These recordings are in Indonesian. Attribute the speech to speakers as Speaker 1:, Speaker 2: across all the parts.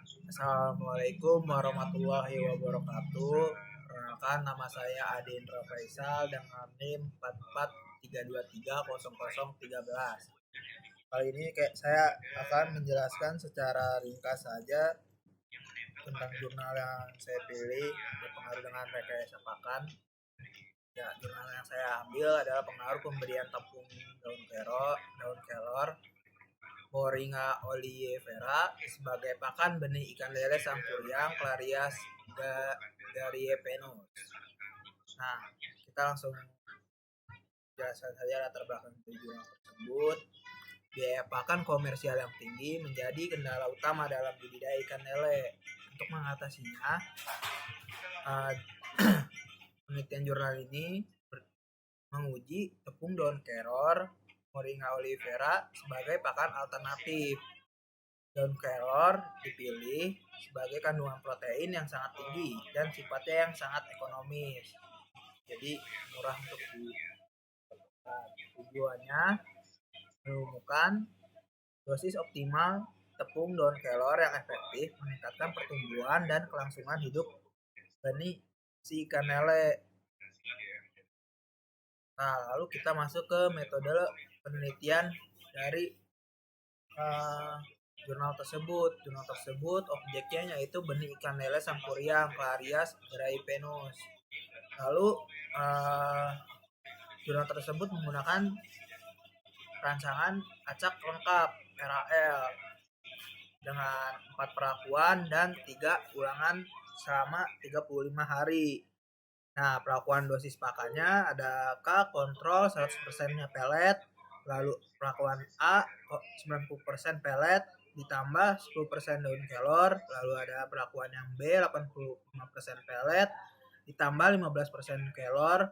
Speaker 1: Assalamualaikum warahmatullahi wabarakatuh. Perkenalkan, nama saya Adindra Faisal dengan NIM 4432300013. Kali ini saya akan menjelaskan secara ringkas saja tentang jurnal yang saya pilih berpengaruh dengan rekayasa pakan. Ya, jurnal yang saya ambil adalah pengaruh pemberian tepung daun kelor Moringa oleifera sebagai pakan benih ikan lele Sampuriang Clarias gariepenus. Nah, kita langsung jelaskan saja latar belakang tujuan tersebut. Biaya pakan komersial yang tinggi menjadi kendala utama dalam budidaya ikan lele. Untuk mengatasinya, penelitian jurnal ini menguji tepung daun kelor Moringa oleifera sebagai pakan alternatif. Daun kelor dipilih sebagai kandungan protein yang sangat tinggi dan sifatnya yang sangat ekonomis. Jadi murah untuk dilakukan. Tujuannya menemukan dosis optimal tepung daun kelor yang efektif meningkatkan pertumbuhan dan kelangsungan hidup benih si ikan lele. Nah, lalu kita masuk ke metode penelitian dari jurnal tersebut. Jurnal tersebut objeknya yaitu benih ikan lele Sampuriang Clarias gariepenus. Lalu jurnal tersebut menggunakan rancangan acak lengkap RAL dengan 4 perakuan dan 3 ulangan selama 35 hari. Nah, perakuan dosis pakannya ada K kontrol 100%-nya pelet, lalu perakuan A 90% pelet ditambah 10% daun kelor, lalu ada perakuan yang B 85% pelet ditambah 15% kelor,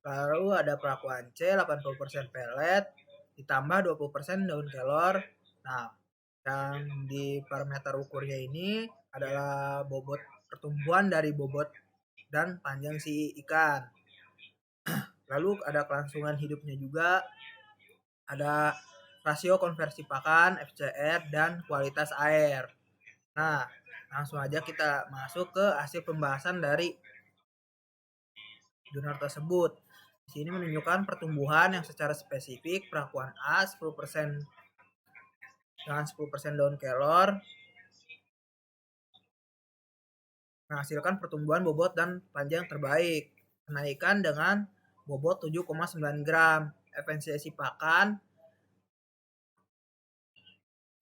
Speaker 1: lalu ada perakuan C 80% pelet ditambah 20% daun kelor. Nah, yang di parameter ukurnya ini adalah bobot pertumbuhan dari bobot dan panjang si ikan. Lalu ada kelangsungan hidupnya juga, ada rasio konversi pakan, FCR, dan kualitas air. Nah, langsung aja kita masuk ke hasil pembahasan dari jurnal tersebut. Di sini menunjukkan pertumbuhan yang secara spesifik perakuan A 10% dengan 10% daun kelor menghasilkan pertumbuhan bobot dan panjang terbaik. Kenaikan dengan bobot 7,9 gram. Efisiensi pakan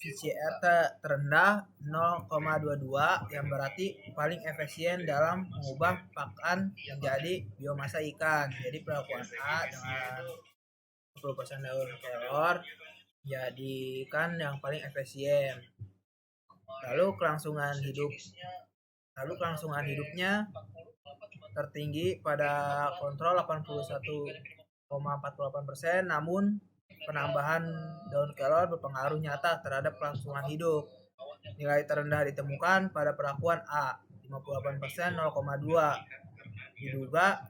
Speaker 1: VCR terendah 0,22 yang berarti paling efisien dalam mengubah pakan menjadi biomasa ikan. Jadi perakuan A dengan 10% daun kelor jadi ikan yang paling efisien. Lalu kelangsungan hidupnya tertinggi pada kontrol 81,48%, namun penambahan daun kelor berpengaruh nyata terhadap kelangsungan hidup. Nilai terendah ditemukan pada perakuan A 58% 0,2. Diduga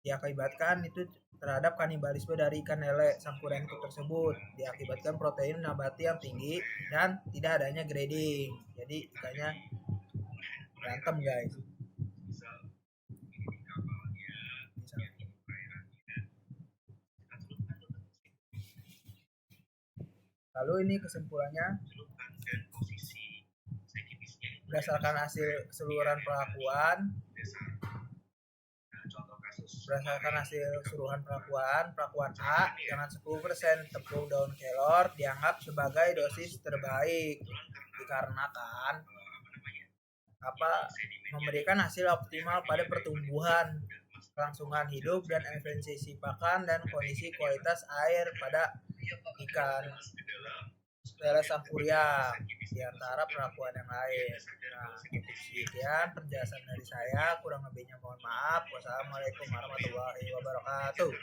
Speaker 1: diakibatkan itu terhadap kanibalisme dari ikan lele Sampuriang tersebut, diakibatkan protein nabati yang tinggi dan tidak adanya grading. Jadi ikannya berantem, guys. Lalu ini kesimpulannya, berdasarkan hasil keseluruhan perakuan perakuan A dengan 10% tepung daun kelor dianggap sebagai dosis terbaik dikarenakan memberikan hasil optimal pada pertumbuhan, kelangsungan hidup, dan efisiensi pakan dan kondisi kualitas air pada ikan lele Sampuriang di antara perakuan yang lain. Nah, cukup sekian penjelasan dari saya, kurang lebihnya mohon maaf. Wassalamualaikum warahmatullahi wabarakatuh.